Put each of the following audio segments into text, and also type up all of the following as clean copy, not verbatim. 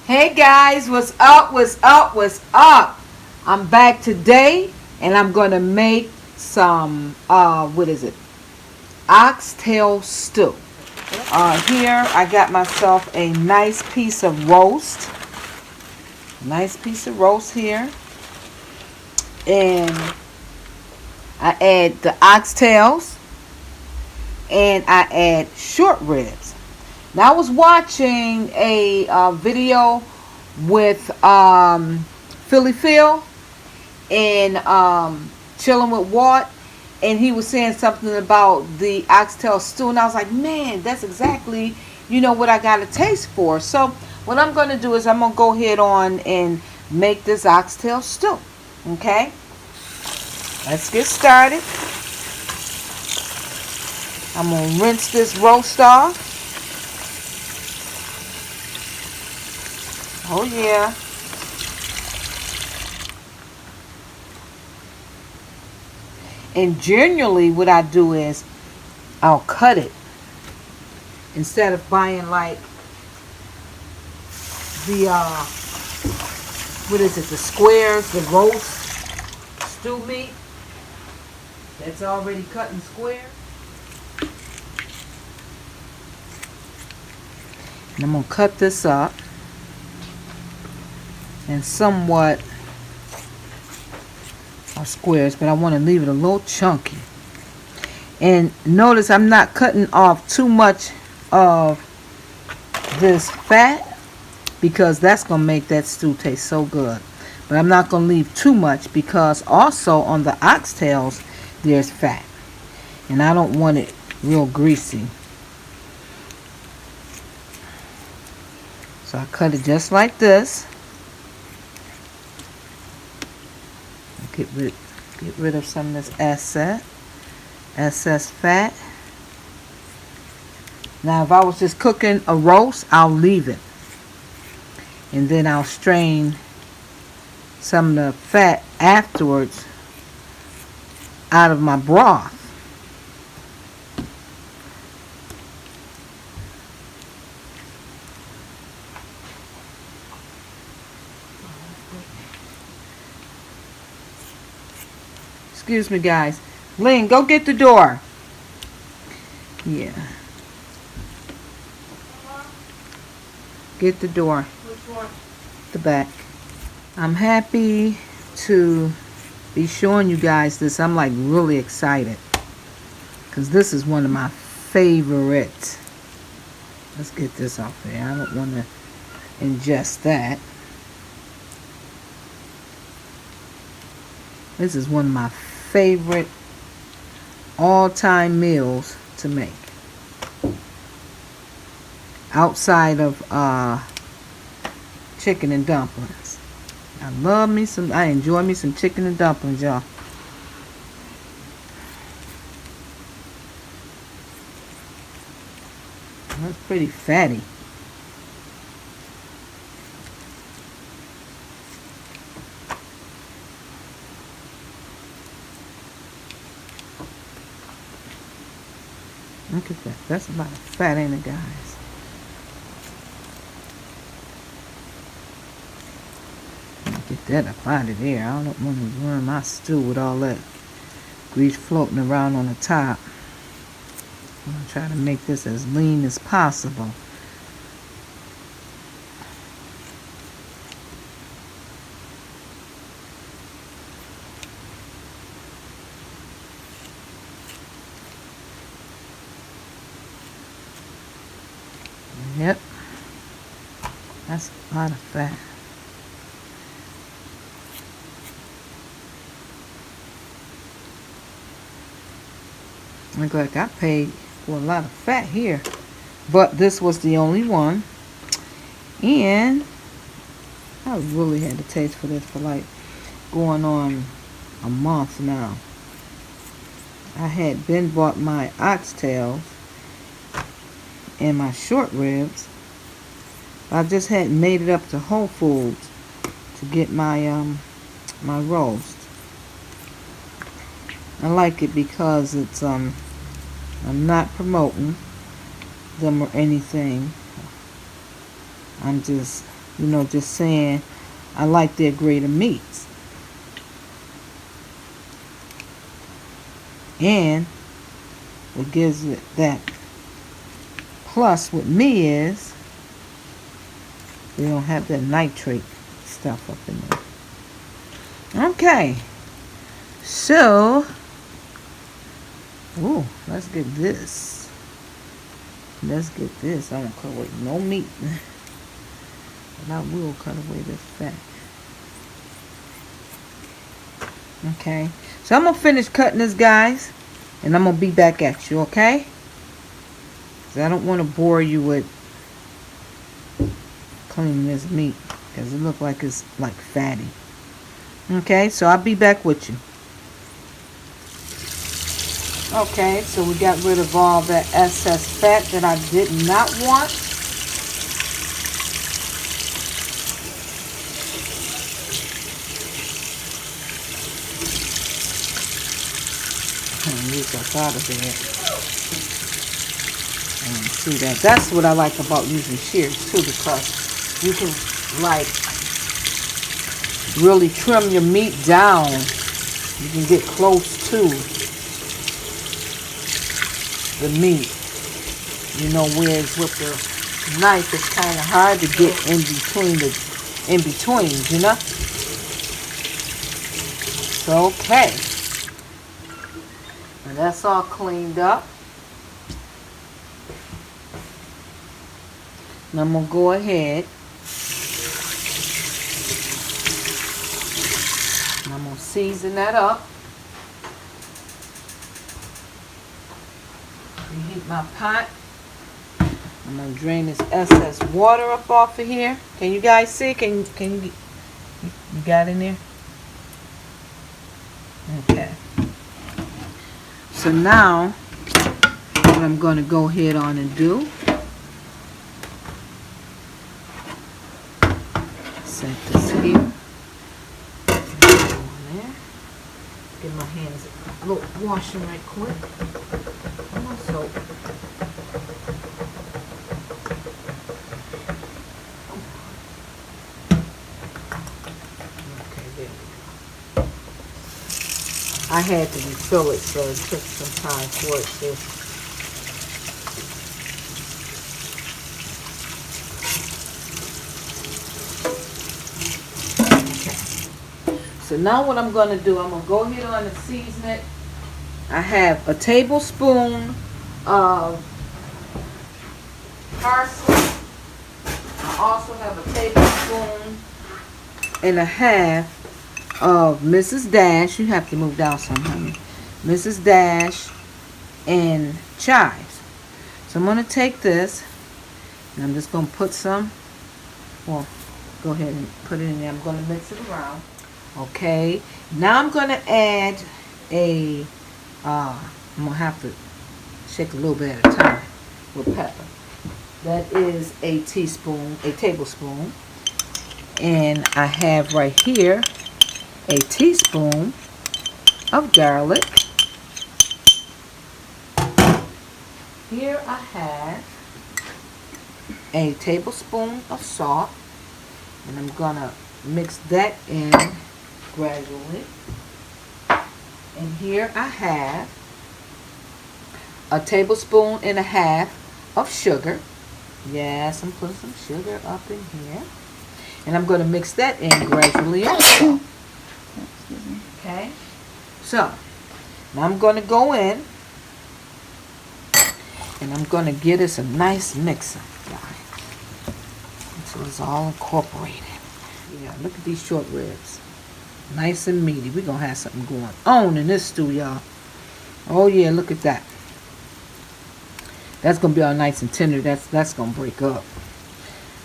Hey guys, what's up? What's up? What's up? I'm back today and I'm gonna make some what is it? Oxtail stew. Here I got myself a nice piece of roast. Nice piece of roast here. And I add the oxtails and I add short ribs. Now I was watching a video with Philly Phil and Chilling with Walt, and he was saying something about the oxtail stew, and I was like, man, that's exactly what I got a taste for. So what I'm going to do is I'm going to go ahead on and make this oxtail stew. Okay, let's get started. I'm going to rinse this roast off. Oh yeah. And generally what I do is I'll cut it instead of buying like the the squares, the roast stew meat that's already cut in squares. And I'm going to cut this up and somewhat squares, but I want to leave it a little chunky. And notice I'm not cutting off too much of this fat because that's going to make that stew taste so good. But I'm not going to leave too much because also on the oxtails there's fat. And I don't want it real greasy. So I cut it just like this. Get rid of some of this excess fat. Now if I was just cooking a roast, I'll leave it. And then I'll strain some of the fat afterwards out of my broth. Excuse me, guys. Lynn, go get the door. Yeah. Get the door. Which one? The back. I'm happy to be showing you guys this. I'm like really excited because this is one of my favorites. Let's get this off there. I don't want to ingest that. This is one of my favorite all-time meals to make. Outside of chicken and dumplings. I enjoy me some chicken and dumplings, y'all. That's pretty fatty. Look at that. That's a lot of fat, ain't it, guys? Get that up out of there. I don't want to ruin my stew with all that grease floating around on the top. I'm going to try to make this as lean as possible. Yep, that's a lot of fat. Look like I paid for a lot of fat here, but this was the only one, and I really had a taste for this for like going on a month now. I had been bought my oxtails and my short ribs. I just hadn't made it up to Whole Foods to get my my roast. I like it because it's I'm not promoting them or anything. I'm just You know, just saying I like their grade of meats. And what gives it that plus with me is they don't have that nitrate stuff up in there. Okay. So, ooh, let's get this. Let's get this. I don't cut away no meat. But I will cut away this fat. Okay. So I'm going to finish cutting this, guys. And I'm going to be back at you, okay? Because I don't want to bore you with cleaning this meat. Because it looks like it's like fatty. Okay, so I'll be back with you. Okay, so we got rid of all that excess fat that I did not want. Get that out of there. And see that. That's what I like about using shears too, because you can like really trim your meat down. You can get close to the meat. You know, whereas with the knife it's kind of hard to get in betweens, you know? So, okay. And that's all cleaned up. And I'm going to go ahead. And I'm going to season that up. Reheat my pot. I'm going to drain this excess water up off of here. Can you guys see? Can you got in there? Okay. So now, what I'm going to go ahead on and do, set this here. Go on there. Get my hands a little washing right quick. Come on, soap. Okay, there we go. I had to refill it, so it took some time for it to. Okay. So now what I'm going to do, I'm going to go ahead on and season it. I have a tablespoon of parsley. I also have a tablespoon and a half of Mrs. Dash. You have to move down some, honey. Mrs. Dash and chives. So I'm going to take this and I'm just going to put some, well, go ahead and put it in there. I'm going to mix it around. Okay. Now I'm going to add a, I'm going to have to shake a little bit at a time with pepper. That is a tablespoon. And I have right here a teaspoon of garlic. Here I have a tablespoon of salt, and I'm gonna mix that in gradually. And here I have a tablespoon and a half of sugar. Yes, I'm putting some sugar up in here. And I'm going to mix that in gradually also. Okay. So, now I'm going to go in. And I'm going to give this a nice mixer, guys. So it's all incorporated. Yeah, look at these short ribs. Nice and meaty. We're going to have something going on in this stew, y'all. Oh, yeah, look at that. That's going to be all nice and tender. That's going to break up.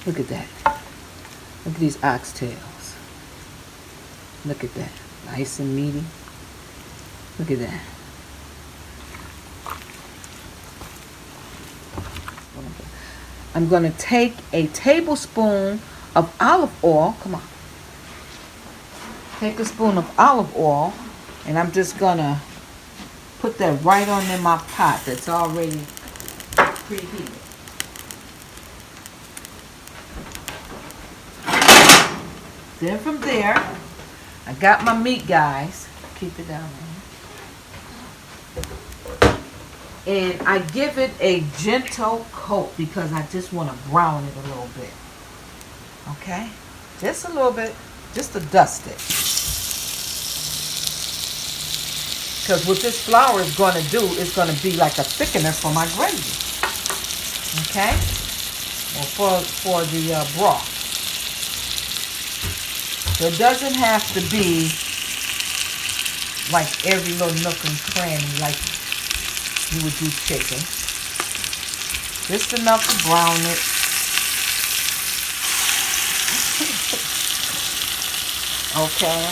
Look at that. Look at these oxtails. Look at that. Nice and meaty. Look at that. I'm going to take a tablespoon of olive oil. Come on. Take a spoon of olive oil. And I'm just going to put that right on in my pot that's already preheated. Then from there, I got my meat, guys. Keep it down there. And I give it a gentle coat because I just want to brown it a little bit. Okay? Just a little bit. Just to dust it. Because what this flour is going to do is going to be like a thickener for my gravy. Okay? Or for the broth. So it doesn't have to be like every little nook and cranny like you would do chicken. Just enough to brown it. Okay.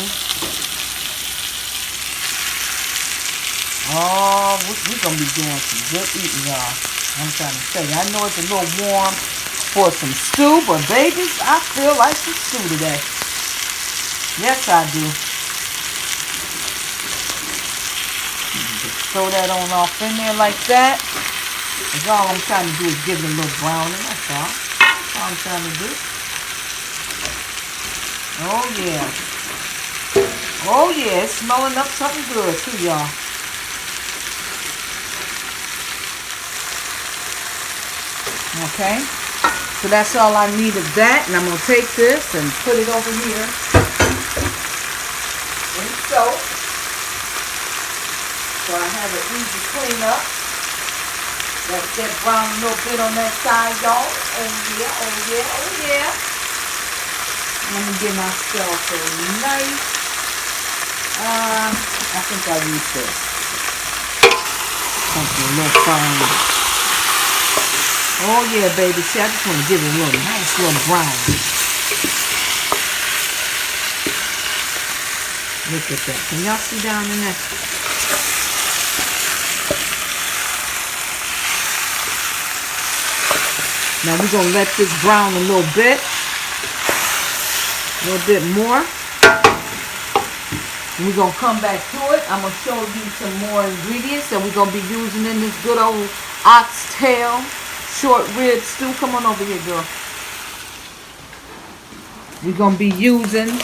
Oh, we're going to be doing some good eating, y'all. I'm trying to tell you. I know it's a little warm for some stew, but babies, I feel like some stew today. Yes, I do. Just throw that on off in there like that. Because all I'm trying to do is give it a little browning. That's all. That's all I'm trying to do. Oh, yeah. Oh, yeah. It's smelling up something good, too, y'all. Okay, so that's all I need of that, and I'm going to take this and put it over here in soap, so I have an easy cleanup. Let's get brown a little bit on that side, y'all. Oh yeah, oh yeah, oh yeah. Let me get myself a nice, I think I'll use this. Something a little fine. Oh yeah, baby. See, I just want to give it a little nice little brown. Look at that. Can y'all see down in there? Now we're going to let this brown a little bit more. And we're going to come back to it. I'm going to show you some more ingredients that we're going to be using in this good old oxtail short rib stew. Come on over here, girl. We're going to be using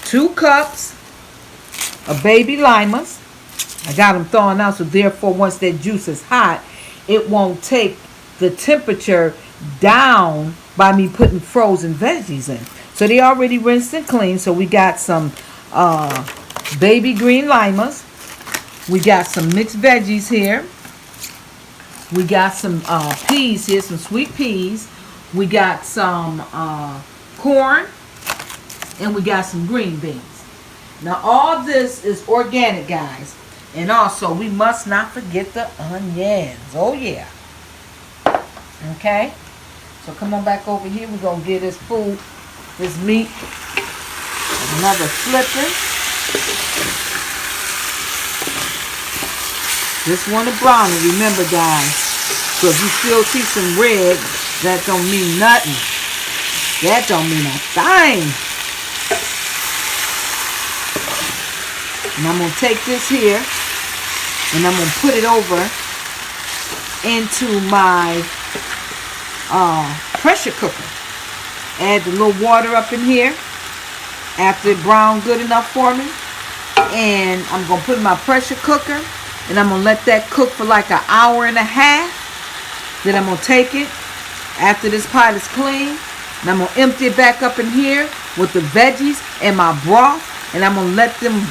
2 cups of baby limas. I got them thawing out, so therefore once that juice is hot, it won't take the temperature down by me putting frozen veggies in. So they already rinsed and clean. So we got some baby green limas. We got some mixed veggies here. We got some peas here, some sweet peas. We got some corn. And we got some green beans. Now all this is organic, guys. And also we must not forget the onions. Oh yeah. Okay. So come on back over here. We're going to give this food, this meat, another flipping. Just want to brown it. Remember, guys. So if you still see some red, that don't mean nothing. That don't mean a thing. And I'm going to take this here and I'm going to put it over into my pressure cooker. Add a little water up in here after it browned good enough for me. And I'm going to put in my pressure cooker and I'm going to let that cook for like an hour and a half. Then I'm going to take it after this pot is clean and I'm going to empty it back up in here with the veggies and my broth. And I'm going to let them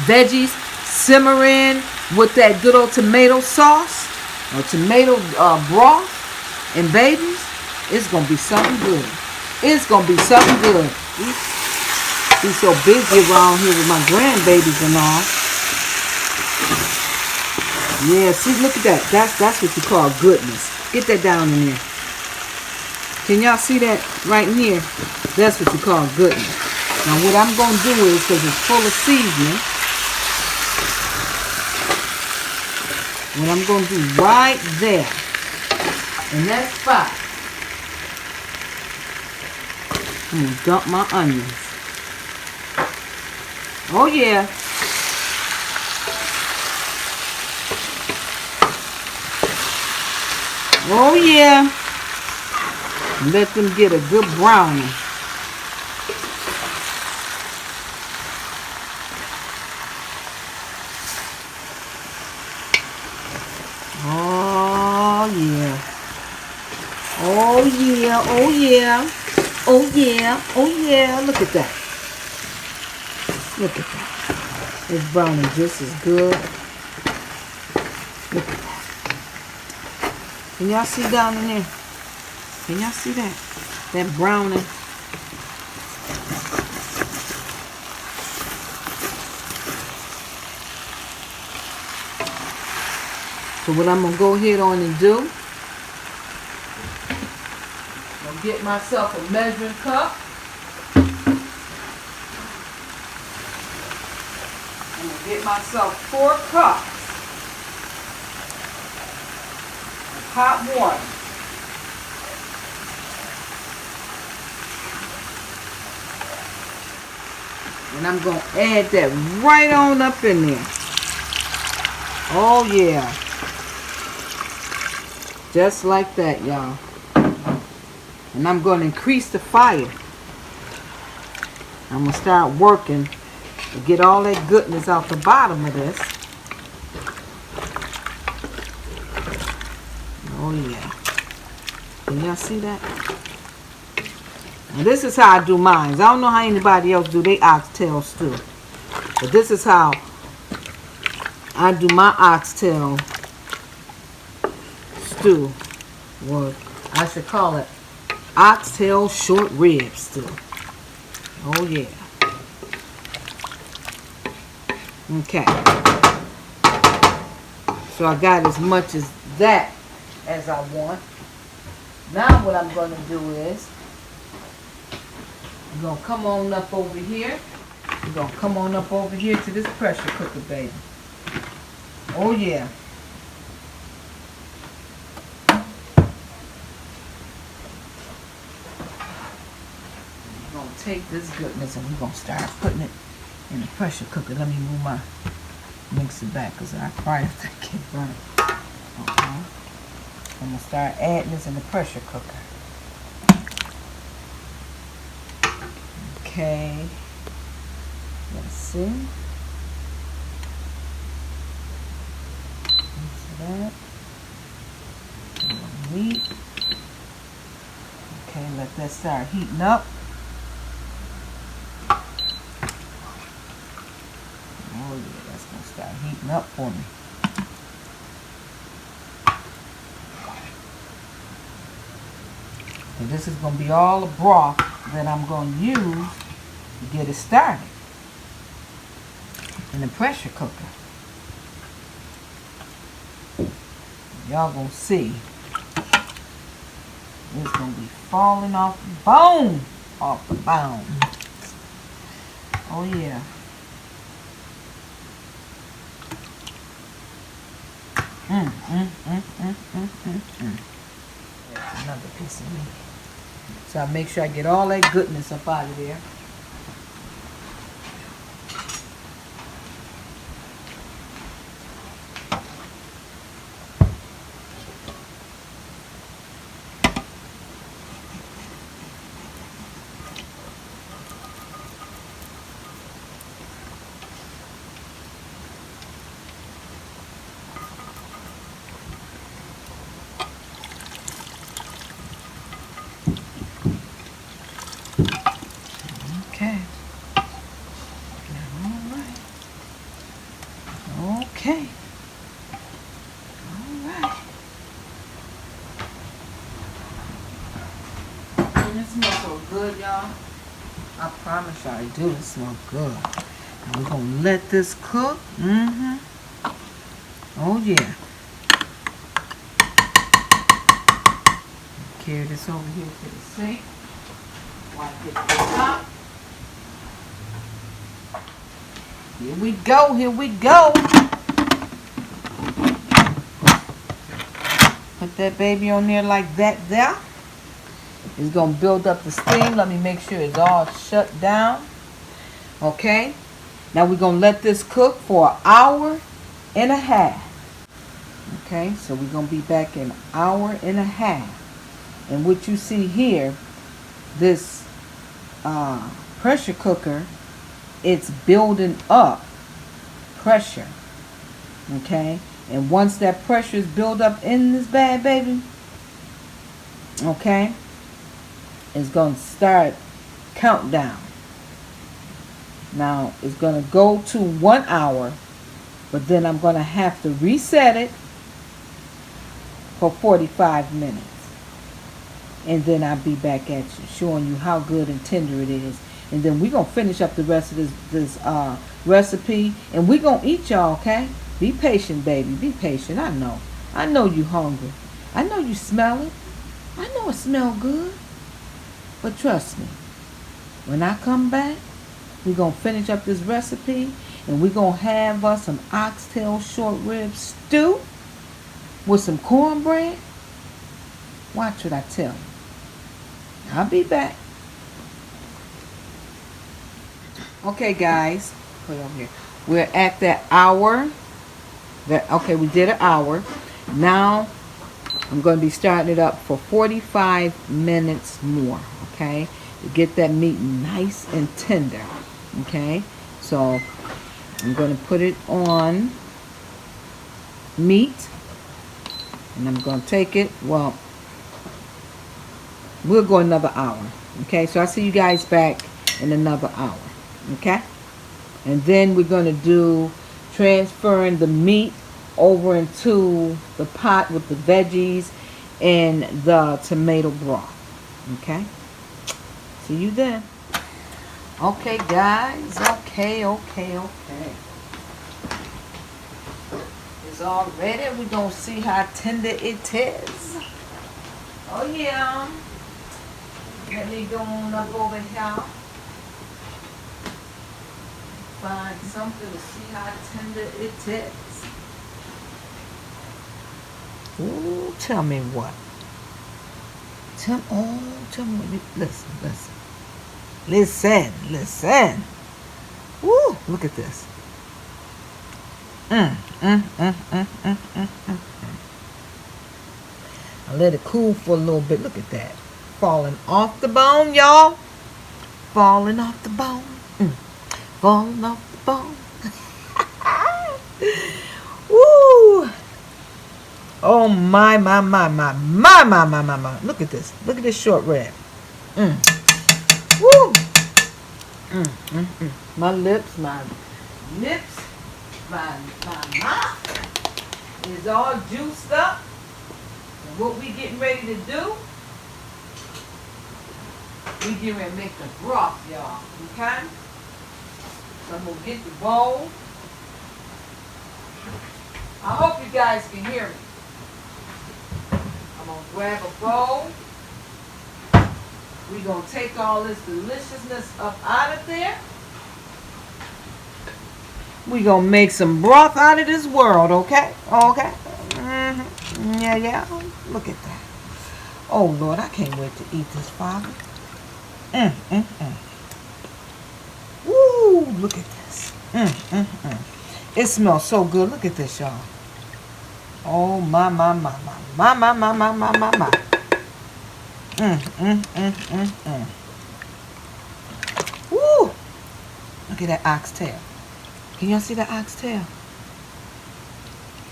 veggies simmer in with that good old tomato sauce or tomato broth. And babies, it's going to be something good. It's going to be something good. Be so busy around here with my grandbabies and all. Yeah, see, look at that. That's what you call goodness. Get that down in there. Can y'all see that right in here? That's what you call goodness. Now what I'm going to do is, because it's full of seasoning, what I'm going to do right there, in that spot, I'm going to dump my onions. Oh yeah. Oh yeah. Let them get a good browning. Oh yeah. Oh yeah. Oh yeah. Oh yeah. Oh yeah. Look at that. Look at that. It's browning just as good. Look at that. Can y'all see down in there? Can y'all see that? That browning. So what I'm going to go ahead on and do, I'm going to get myself a measuring cup. I'm going to get myself 4 cups of hot water. And I'm going to add that right on up in there. Oh yeah. Just like that, y'all. And I'm going to increase the fire. I'm going to start working to get all that goodness out the bottom of this. Oh yeah. Can y'all see that? And this is how I do mine. I don't know how anybody else do their oxtail stew. But this is how I do my oxtail stew. Well, I should call it oxtail short rib stew. Oh yeah. Okay. So I got as much as that as I want. Now what I'm going to do is I'm going to come on up over here. We're going to come on up over here to this pressure cooker, baby. Oh yeah. We're going to take this goodness and we're going to start putting it in the pressure cooker. Let me move my mixer back because I probably have to get burnt. I'm going to start adding this in the pressure cooker. Okay. Let's see. That. Meat. Okay, let that start heating up. Oh yeah, that's gonna start heating up for me. And this is gonna be all the broth that I'm gonna use to get it started in the pressure cooker. Y'all gonna see. It's gonna be falling off the bone. Off the bone. Oh yeah. There's another piece of meat. So I make sure I get all that goodness up out of there. Okay. Alright. Okay. Alright. It smells so good, y'all. I promise y'all it do. It smells good. And we're going to let this cook. Oh, yeah. Carry this over here to the sink. While I get to the top. Here we go, here we go. Put that baby on there like that there. It's going to build up the steam. Let me make sure it's all shut down. Okay. Now we're going to let this cook for an hour and a half. Okay. So we're going to be back in an hour and a half. And what you see here, this pressure cooker, it's building up pressure. Okay? And once that pressure is built up in this bad baby, okay, it's going to start countdown. Now, it's going to go to 1 hour, but then I'm going to have to reset it for 45 minutes. And then I'll be back at you, showing you how good and tender it is. And then we're going to finish up the rest of this recipe. And we're going to eat, y'all, okay? Be patient, baby. Be patient. I know. I know you hungry. I know you smell it. I know it smells good. But trust me, when I come back, we're going to finish up this recipe. And we're going to have us some oxtail short rib stew with some cornbread. Watch what I tell you. I'll be back. Okay, guys. Put it over here. We're at that hour. Okay, we did an hour. Now, I'm going to be starting it up for 45 minutes more. Okay? To get that meat nice and tender. Okay? So, I'm going to put it on meat. And I'm going to take it. Well, we'll go another hour. Okay? So, I'll see you guys back in another hour. Okay? And then we're going to do transferring the meat over into the pot with the veggies and the tomato broth. Okay? See you then. Okay, guys. Okay. It's all ready. We're going to see how tender it is. Oh, yeah. Let me go on up over here. Find something to see how tender it is. Ooh, tell me what. Tell me what. Listen. Ooh, look at this. I let it cool for a little bit. Look at that. Falling off the bone, y'all. Falling off the bone. Falling off the bone. Woo! Oh my. Look at this. Look at this short rib. Woo! My lips, my mouth is all juiced up. And what we getting ready to do, we getting ready to make the broth, y'all. Okay? So I'm going to get the bowl. I hope you guys can hear me. I'm going to grab a bowl. We're going to take all this deliciousness up out of there. We're going to make some broth out of this world, okay? Okay? Yeah. Look at that. Oh, Lord, I can't wait to eat this, Father. Woo, look at this. It smells so good. Look at this, y'all. Oh, my. Woo! Look at that oxtail. Can y'all see that oxtail?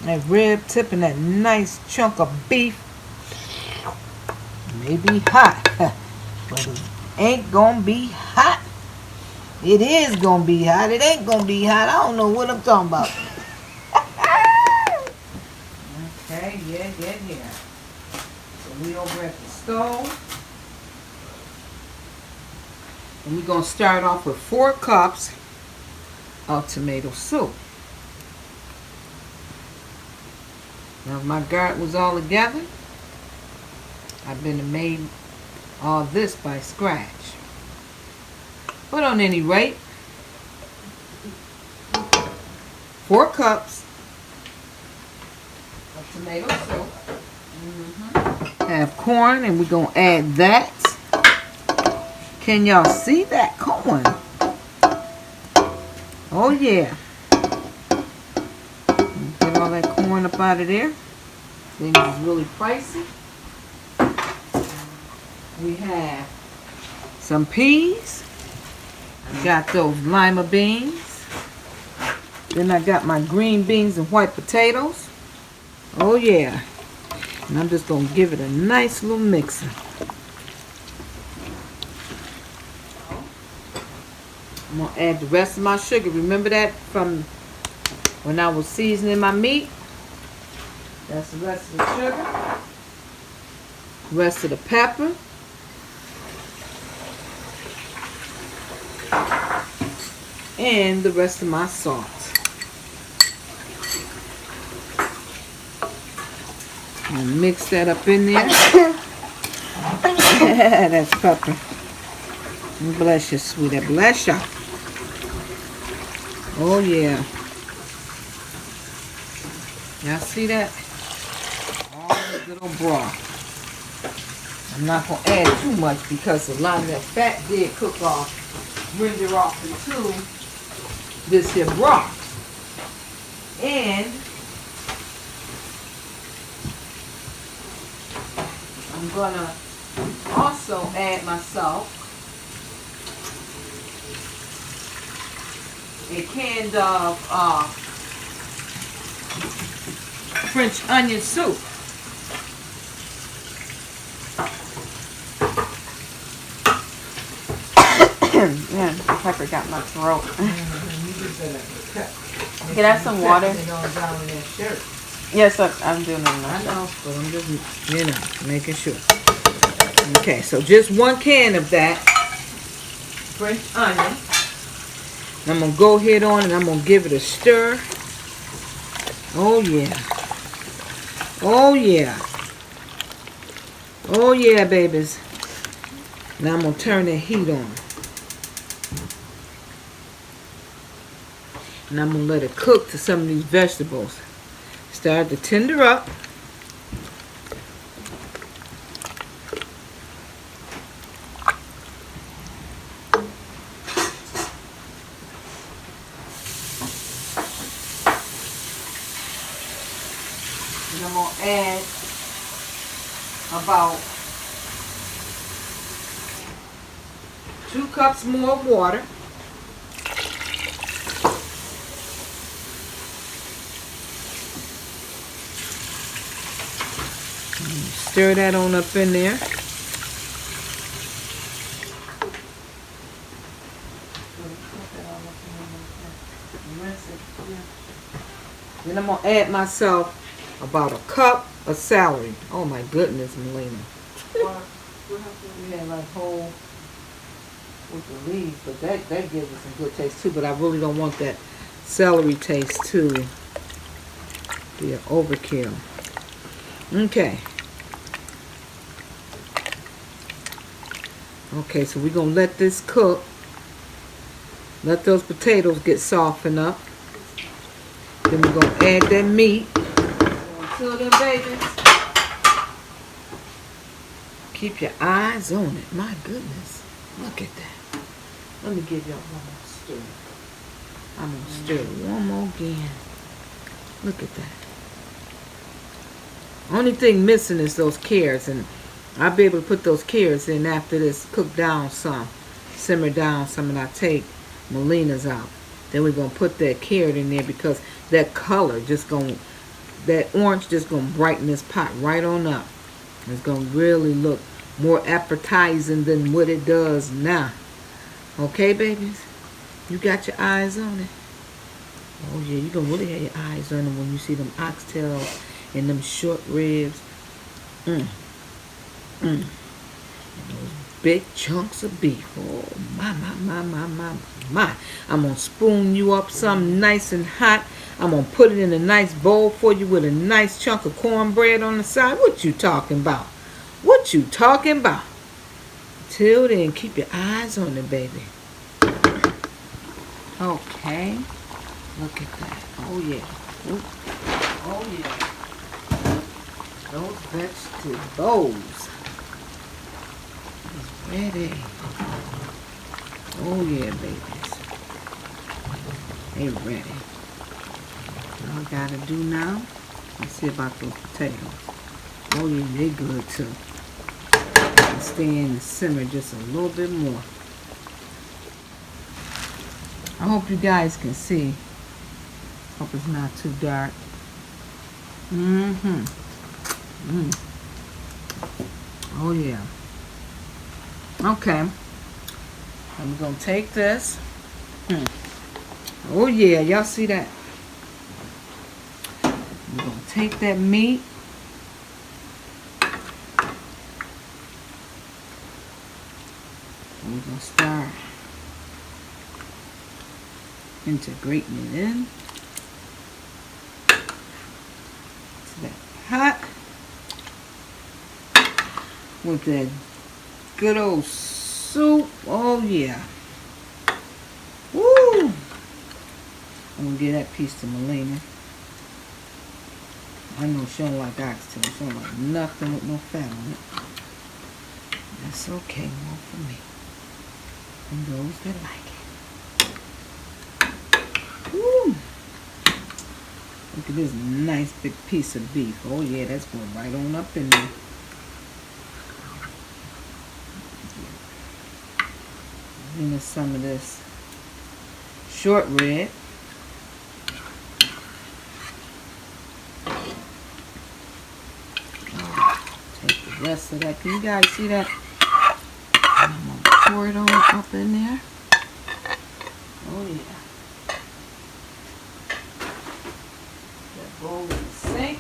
That rib tip and that nice chunk of beef. May be hot, but it ain't gonna be hot. It is gonna be hot. It ain't gonna be hot. I don't know what I'm talking about. Okay, yeah. So we over at the stove. And we're gonna start off with 4 cups of tomato soup. Now if my garlic was all together, I've been made all this by scratch. But on any rate, 4 cups of tomato soup. Have corn, and we're going to add that. Can y'all see that corn? Oh yeah. Get all that corn up out of there. Things is really pricey. We have some peas. I got those lima beans. Then I got my green beans and white potatoes. Oh yeah. And I'm just going to give it a nice little mixing. I'm going to add the rest of my sugar. Remember that from when I was seasoning my meat? That's the rest of the sugar. Rest of the pepper. And the rest of my salt. And mix that up in there. That's pepper. Bless you, sweetie. Bless you. Oh, yeah. Y'all see that? All this little broth. I'm not going to add too much because a lot of that fat did cook off, render off into this here broth. And I'm going to also add myself a can of French onion soup. Yeah, I forgot my throat. Can I have some water? Yes, I'm doing it now. I know, but I'm just, making sure. Okay, so just 1 can of that French onion. I'm going to go ahead on and I'm going to give it a stir. Oh, yeah. Oh, yeah. Oh, yeah, babies. Now I'm going to turn the heat on. And I'm going to let it cook to some of these vegetables. Start to tender up. And I'm going to add about 2 cups more of water. Stir that on up in there. Then I'm going to add myself about a cup of celery. Oh my goodness, Melina. We had like whole with the leaves, but that gives it some good taste too. But I really don't want that celery taste to be an overkill. Okay. Okay, so we're going to let this cook. Let those potatoes get softened up. Then we're going to add that meat. Until then, babies, keep your eyes on it. My goodness. Look at that. Let me give y'all one more stir. I'm going to stir one more again. Look at that. Only thing missing is those carrots, and I'll be able to put those carrots in after this cook down some, simmer down some, and I take Melina's out. Then we're going to put that carrot in there because that color just going to, that orange just going to brighten this pot right on up. It's going to really look more appetizing than what it does now. Okay, babies? You got your eyes on it? Oh, yeah, you're going to really have your eyes on them when you see them oxtails and them short ribs. And those big chunks of beef. Oh, my. I'm going to spoon you up something nice and hot. I'm going to put it in a nice bowl for you with a nice chunk of cornbread on the side. What you talking about? What you talking about? Till then, keep your eyes on it, baby. Okay. Look at that. Oh, yeah. Ooh. Oh, yeah. Those vegetables is ready. Oh yeah, babies. They ready. All I gotta do now, let's see about those potatoes. Oh yeah, they good too. to stay in and simmer just a little bit more. I hope you guys can see. Hope it's not too dark. Oh yeah. Okay. I'm gonna take this. Oh yeah, y'all see that? I'm gonna take that meat. And we're gonna start integrating it in. It's that hot with that good old soup. Oh yeah. Woo! I'm gonna give that piece to Melina. I know she don't like oxtail. She don't like nothing with no fat on it. That's okay, more for me. And those that like it. Woo! Look at this nice big piece of beef. Oh yeah, that's going right on up in there. Into some of this short rib. Take the rest of that. Can you guys see that? And I'm gonna pour it on up in there. Oh yeah. That bowl in the sink.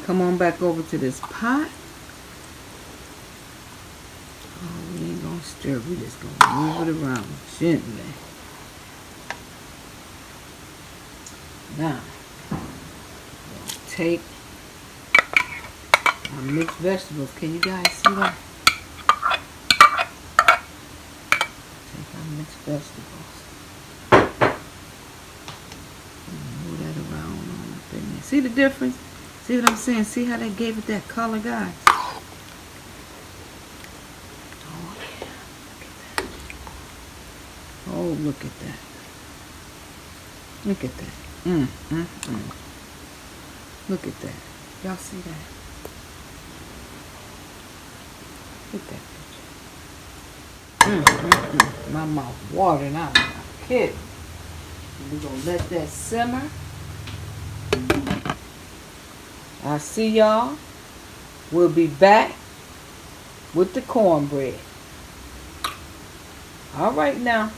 Come on back over to this pot. We ain't gonna stir, we just gonna move it around gently. Now, we'll take our mixed vegetables. Can you guys see that? Take our mixed vegetables. And move that around on up in there. See the difference? See what I'm saying? See how they gave it that color, guys? Oh, look at that. Look at that. Look at that. Y'all see that? Look at that picture. My mouth watering out. I'm not kidding. We're going to let that simmer. I'll see y'all. We'll be back with the cornbread. All right now.